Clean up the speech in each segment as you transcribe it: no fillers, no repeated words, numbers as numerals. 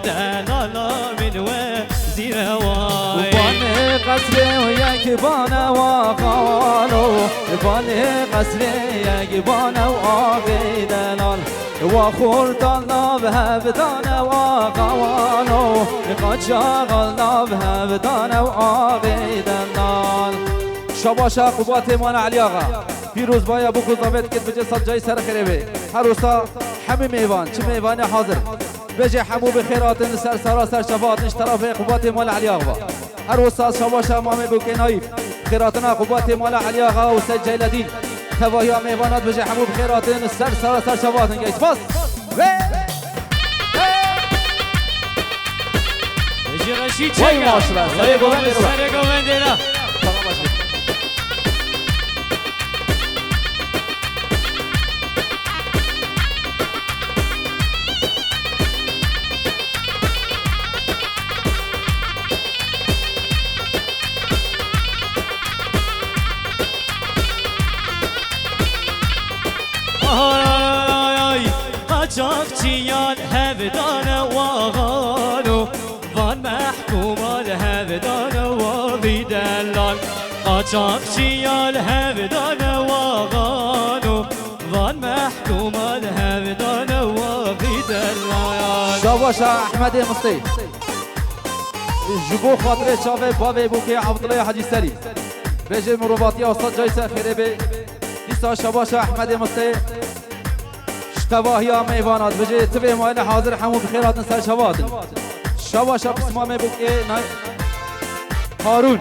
دلالا من وزیر وای بان قصر و یک بان و قوانو بان قصر یک بان و آقی دلال و خوردان ناب هفدان و قوانو قاچاق ناب هفدان و آقی دلال شباشا قبات ایمان علی آقا پیروز بایا بکو ضابط کت بجه صد جای سر خریبه هر روسا همه میوان چه میوان حاضر بجه حمو بخیراتن سر سراسر شفاعتش طرف قبات ایمان علی آقا هر روسا شباشا مامه بوکی نایف خیراتنا قبات ایمان علی آقا و سید جیلدین تواهی میوانات بجه حمو بخیراتن سر سراسر شفاعتن گیش باز بجه رشید وای چگه ماشالله سر گوونده رو سر گوونده را قاچاقچیان هفدان واغانو وان محکومان هفدان واقی دلال قاچاقچیان هفدان واغانو وان محکومان هفدان واقی دلال شاباشا احمد مستی جبو خاطر چاوه باوی بوکی عبدالله حاجی سری بجه مروباتی استاد جایسه خیره به ایسا شاباشا احمد مستی شتواهی میوانات بجه تبه ماین حاضر همون بخیراتن سر شواتن شاباشا قسمامه بوکی هارون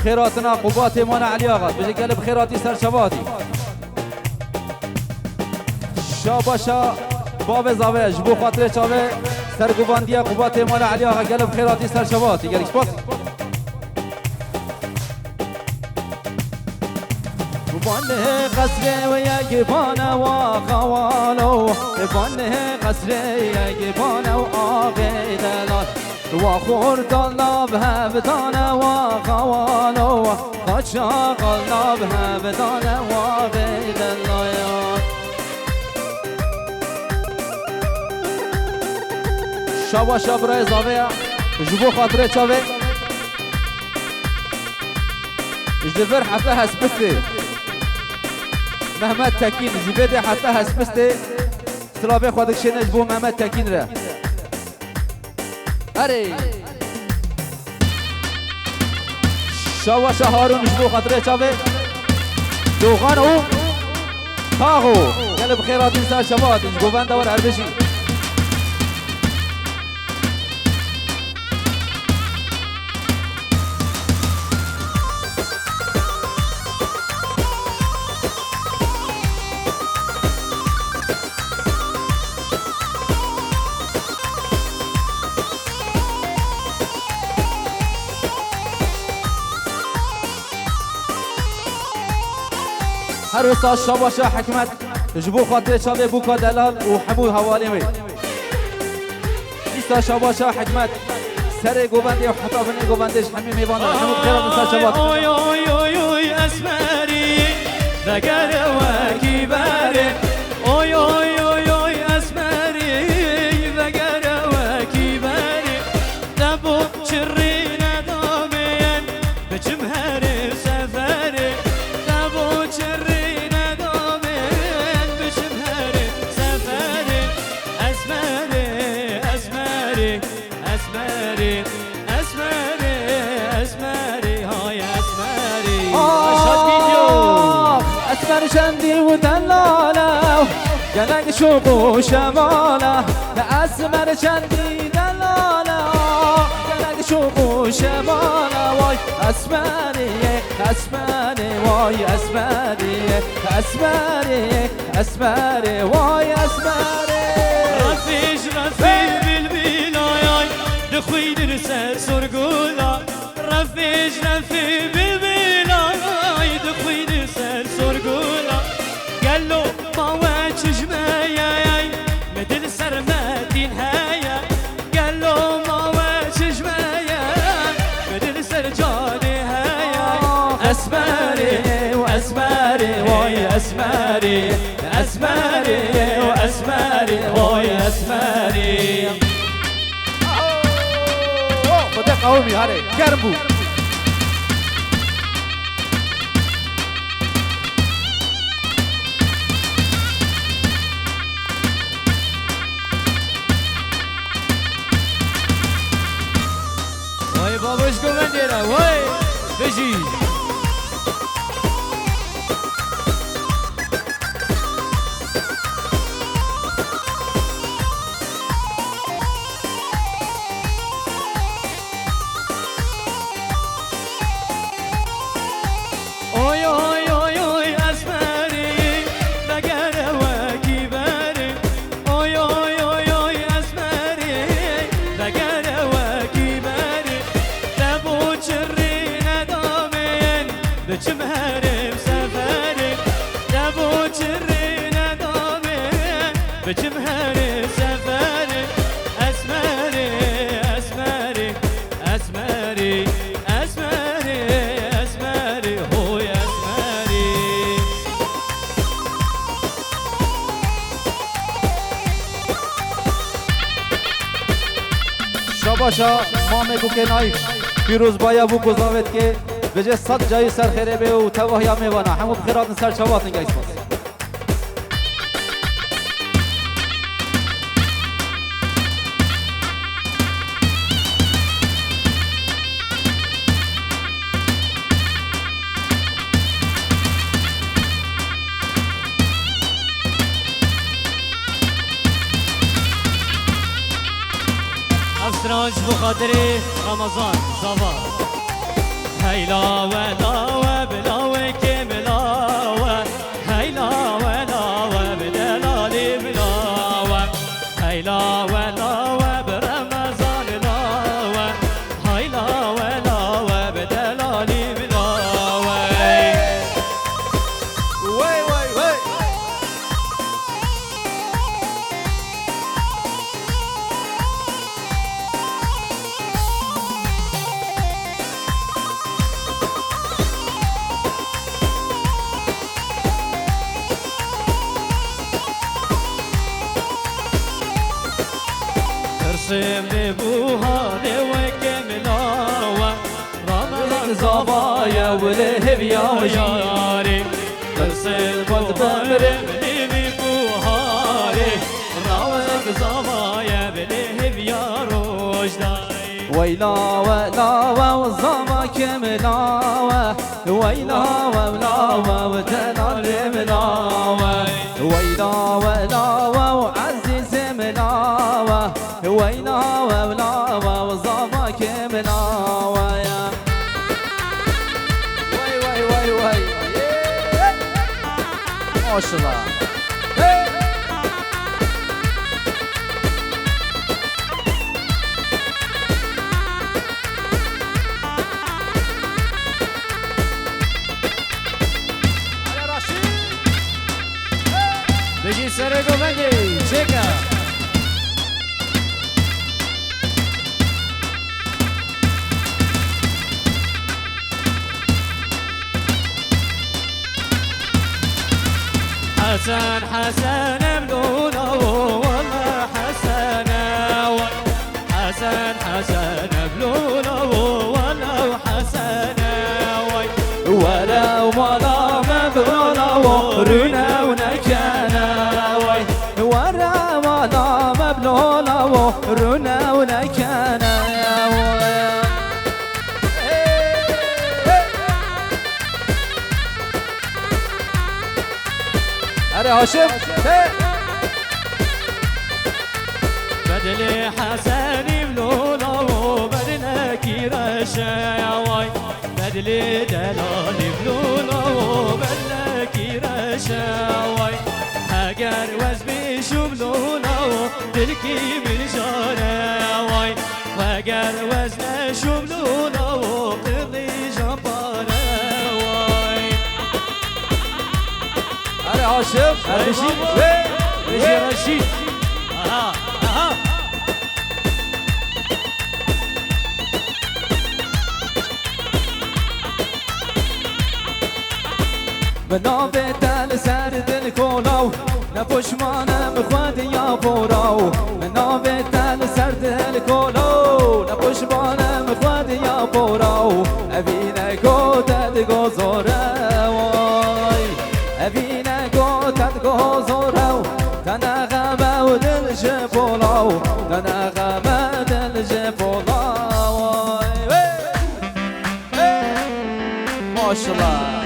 خیراتنا قبات ایمان علی آقا بجه گل بخیراتی سر شواتی شاباشا باب زاویه جبو خاطر چاوه سرگواندیا قبات ایمان علی آقا گل بخیراتی سر شواتی گلیش باز بانه قصر و یک بانه و قوالو بانه قصر یک بانه و آقی دلال و خوردان ناب هفدانه و قوالو قاچاق ناب هفدانه و آقی دلال شابا شابرای زاویه جبو خاطره چاوه اجدفر حتى هسبسته محمد تکین زیبده حتی هسپسته سلابه خودک شنج بو محمد تکین را اره شاوا شهارون جبو خطره چاوه دوغان او تاغو گل بخیرات انسان شبات جبو دور اربشی هر روسا شاباشا حکمت جبو خاطر چاوه بوکا دلال و حمود حوالی می ایسا شاباشا حکمت سر گوبنده و حطابنه گوبندش همه میوانه حمود خیرات انسان شبات اوی اوی اوی اوی اسمری دگر وکی بره اوی اوی اوی اوی اسمری دگر وکی بره دبو چری ندامین بچم هر سفره دبو چری اسمر شندی و دلاله گلنگ شوق و شماله اسمر شندی دلاله گلنگ شوق و شماله وای اسمری اسمری وای اسمری اسمری اسمری وای اسمری رفیش رفیق بالبلایای دخوی درسه سرگولا رفیش رفیق بالبلایای دخوی درسه سرگولا قالو ما وجمعي مدل سرمتين هيا قالو ما وجمعي مدل سرجاني هيا اسمري واسمري وي اسمري اسمري واسمري وي اسمري قومی هره گرم بود وای باباش گمن دیره وای بجی اوی اوی اوی اوی اسمری بگره وکی بری اوی اوی اوی اوی اسمری بگره وکی بری دبو چری ندامین بچم هرم سفری دبو چری ندامین بچم هرم سفری اسمری اسمری اسمری اسمری اسمری هوی اسمری شاباشا ما میگو که نایف پیروز بایا بو گذاوت که بجه صد جای سر خیره به و تواهیا میوانا همو بخیرات سر چوات نگه اسماس افسرانج بخاطر رمضان صبا هيلا ولا وبلا كملا هيلا ولا وبدلالي بلا هيلا ولا وبرمضان لا هيلا ولا وبدلالي بلا وای وای وای ترسم ببوها وكملا رمضان زبايا والهبيا ياري ترسل بمر بلي بوهاري راوق زبايا بلهب يا روجداي ويلا ولا والظما كملا ويلا ولا وتنال ملا ويلا ولا وعزيز ملا ويلا ولا والظما كملا وي وي وي وي ما شاء الله بيجي سرقو بندي شيكا حسن حسن بلولا والله حسن حسن حسن بلولا والله حسن ولا ولا مبرولا ورنا ونكانا ولا ولا مبلولا ورنا ونكانا أري هاشم بدلي حسن بلولا وبدنا كيراشا يا واي بدلي دلال بلولا وبدنا كيراشا واي هاجر وزبي شو بلولا دلكي بالجارة يا واي هاجر وزنا شو بلولا وقضي جبارة واي أري هاشم رشيد رشيد اها اها بنابت لسر دل کولاو نپشمانم خود یا پوراو بنابت لسر دل کولاو نپشمانم خود گذاره وای ابینه گوتت گذاره تنغمه و دل جبولاو تنغمه دل جبولاو ماشالله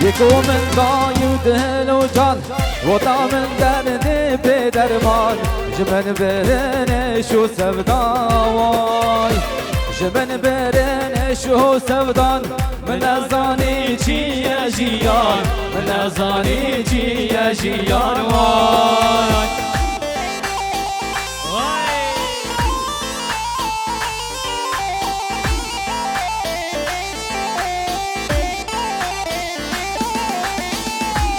یکو من دای و دل و جان و تا من درد به درمان جمن برنش و سودان جمن برنش و سودان من ازانی چیه جیان من ازانی چیه جیان وای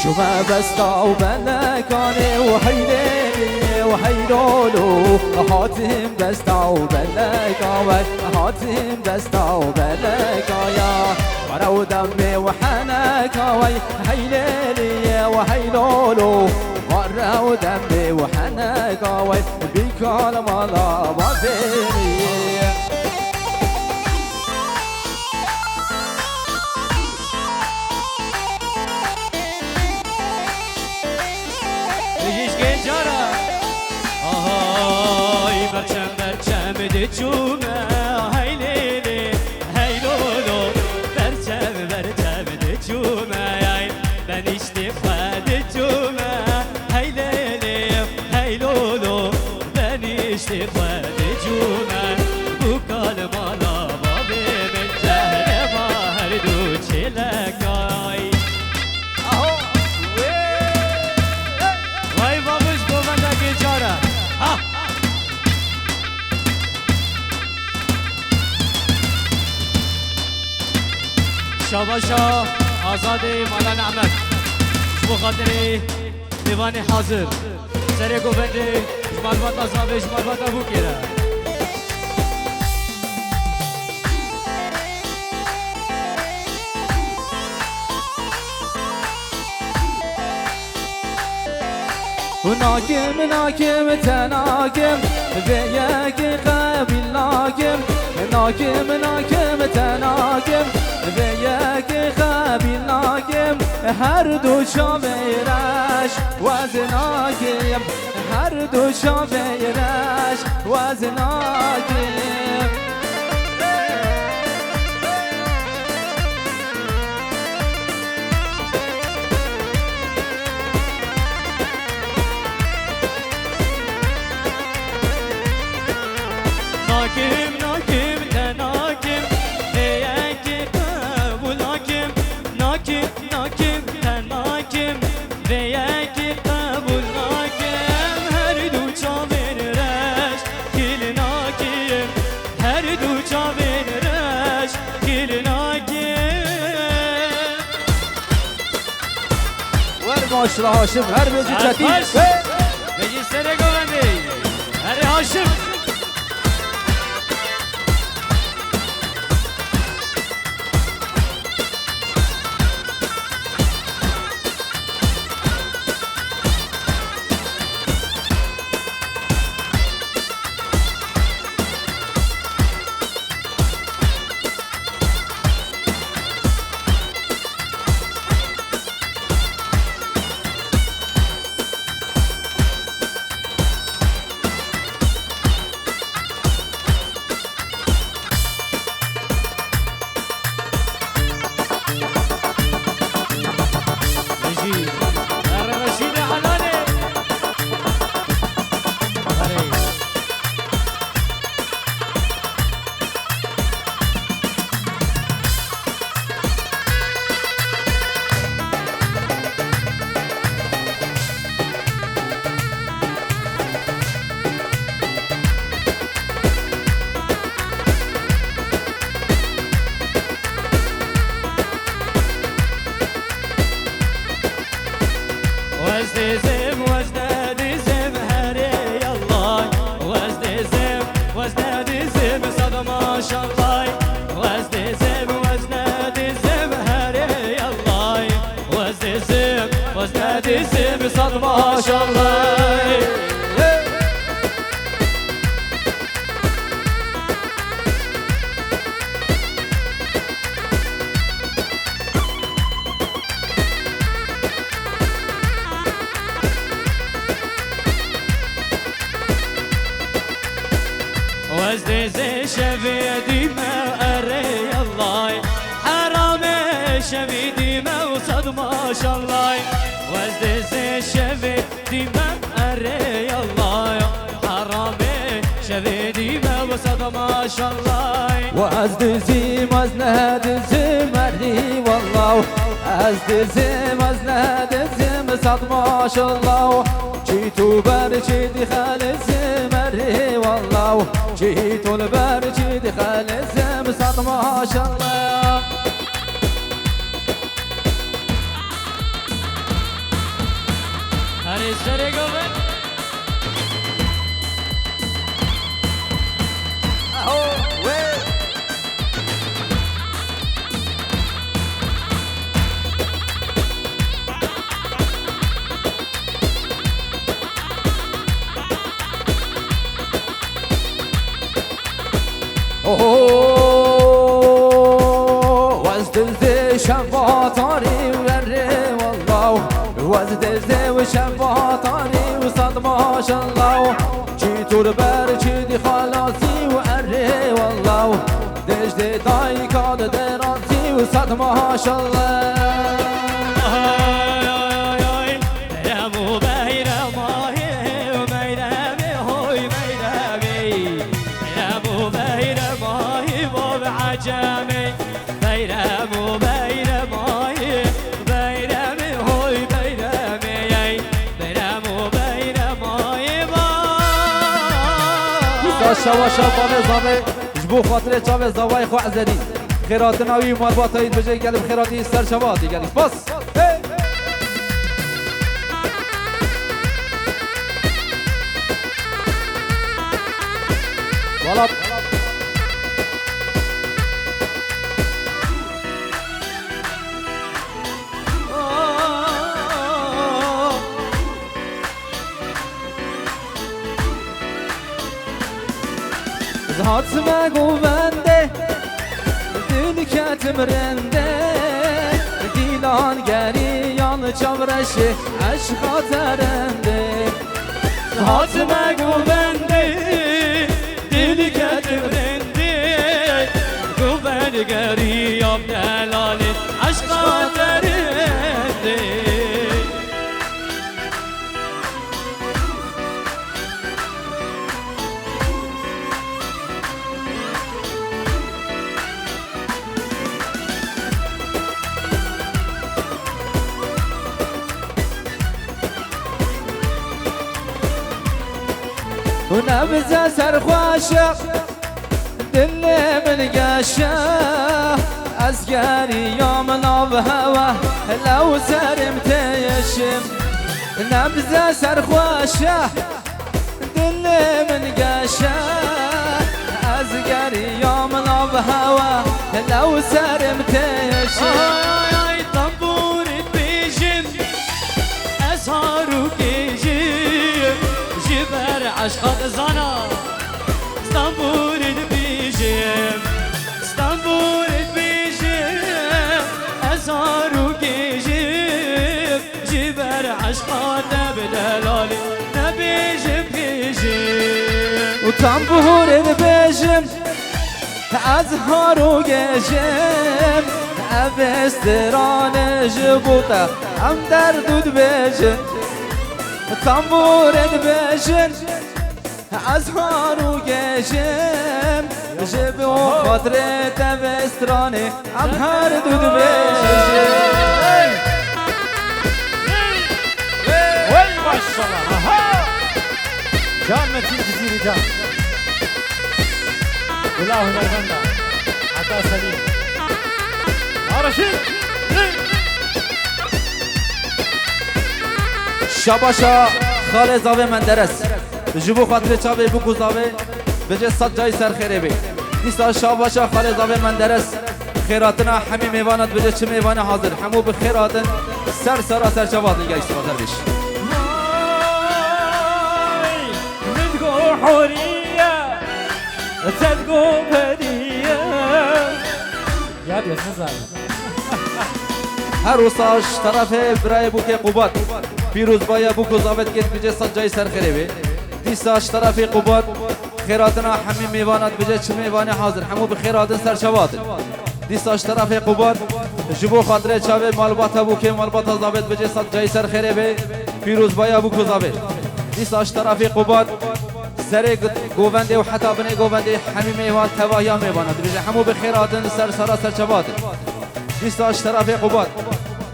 شما بستا و بلکانه و حیلینی و حیلولو حاتم بستا و بلکاوی حاتم بستا و بلکایا ورو دمی و حنکاوی حیلینی و حیلولو ورو دمی و حنکاوی بیکال مالا بافینی Cüme hayleli haylolo berçem cüme ben istifade cüme hayleli haylolo ben istifade cüme bu kalmala babe ben cehre bahar du çelekay vay babuş govanda geçara ha شاباشا آزاده مالا نعمت شبو خاطری دیوان حاضر سر گوبنده جمال باتا صاحبه جمال باتا بو کره ناكم ناكم تناكم بيك قبل ناكم ناكم ناكم تناكم بيك قبل ناكم هر دو شاورش وزناكم هر دو شاورش وزناكم Nakim nakim tenakim Eyeki kabulakim Nakim nakim tenakim Eyeki kabulakim Her duça vereş Kil nakim Her duça vereş Kil nakim Ver maşallah Haşim her beci çetin Meclisleri güvendi Her Haşim ماشاءالله وزدي شفيدي ما أري الله حرام شفيدي ما وصد ما شاء الله وزدي شفيدي ما أري الله حرام شفيدي ما وصد ما شاء الله وازدزي مزنهد زمري والله ازدزي مزنهد زم ما شاء الله جيتو برشدي خال الزمري والله جيتو البرشدي خال الزم ما شاء الله هاري سري قومن اهو وين وازدزي شفاطاري وري والله وازدزي وشفاطاري وصد ما شاء الله جيتو البرشدي خلاصي وأري والله دجدي داي كاد دراسي وصد ما شاء الله عجامي بيرمو بيرماي بيرمي هوي بيرمي بيرمو بيرماي با شوا شوا زاوی جبو خاطر چاوی زاوی خو عزدی خیرات ناوی مرباطی بجای گلم خیراتی سر شواتی گلی بس غلط زهات ما گوونده دل کتم رنده دیلان گری یان چاورش عشق ترنده زهات ما گوونده دل کتم رنده گووند گری یان دلال عشق ترنده ونبزة سرخواشة دل من قاشة أسقاري يوم نوب هوا لو سرم تيشم نبزة سرخواشة دل من قاشة أسقاري يوم نوب هوا لو سرم تيشم طنبور بيجم أسهر وكيجم جبر عشقات زانا اسطنبول بيجم اسطنبول بيجم أسهر وكيجم جبر عشقات بدلالي نبيجم بيجم وطنبور بيجم أزهار وجيجم أبستران جبوطة أم دردود بيجم طنبور بيجم أزهار وجيجم جبو خاطري تبستراني أم دردود بيجم وين ما شاء الله جامة الجزيرة جام والله مرغندا عطا سليم رشيد شاباشا خاله زاوی مندرس جبو خاطر چاوی بگو زاوی بجه صد جای سر خیره بی نیستا شاباشا خاله زاوی مندرس خیراتنا همی میوانت بجه چه میوان حاضر همو به خیراتن سر سراسر چواد نگه استفاده بیش حورية تلقوا هدية يا بيت نزل هر وساش طرف برای بوک قوبات پیروز بایا بوک زابط کت بجه سجای سر خریبه دیساش طرف قوبات خیراتنا همه میوانات بجه چه میوانه حاضر همو به خیراتن سر شوات دیساش طرف قوبات جبو خاطر چاوه مالباتا بوک مالباتا زابط بجه سجای سر خریبه پیروز بایا بوک زابط دیساش طرف قوبات سر گوونده و حتی بنه گوونده همه میوان تواهیا میوانات بجه همو به خیراتن سر سر شوات دیساش طرف قوبات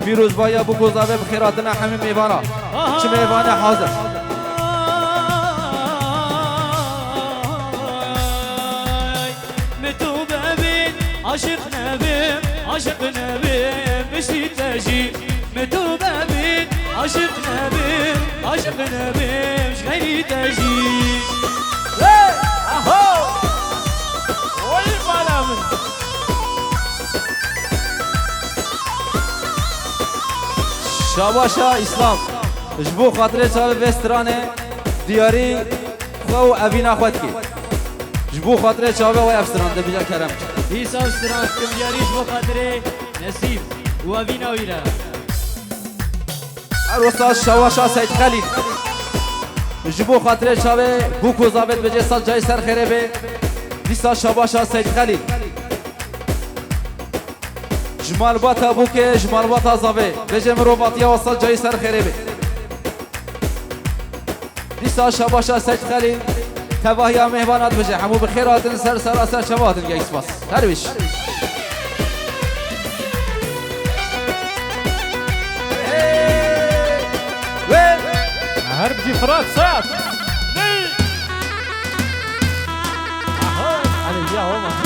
پیروز بایا بکو زابه بخیراتنا همه میوانا چه میوانه حاضر متوب ببین عاشق نبیم عاشق نبیم بشی تجی متوب ببین عاشق نبیم عاشق نبیم شغیری تجی اهو وای بالا من شاباشا اسلام جبو خاطر چاوه وسترانه دیاری خو اوینا خود کی جبو خاطر چاوه و افسران ده بیجا کرم دیسا استران کم یاریش بو خاطره نسیم و وینا ویرا اروسا شاباشا سید خلیل جبو خاطر چاوه بوکو زابط بجه سال جای سر خیره به دیسا شاباشا سید خلیل جمال باتا بوکه جمال باتا زاوه بجه مرو باتیا وصل جای سر خیره به دیسا شاباشا سید خلیل تواهیا مهبانات بجه همو بخیراتن سر سر شباتن گیس باس هرویش هرب جفرات صعب اهو علي يا هو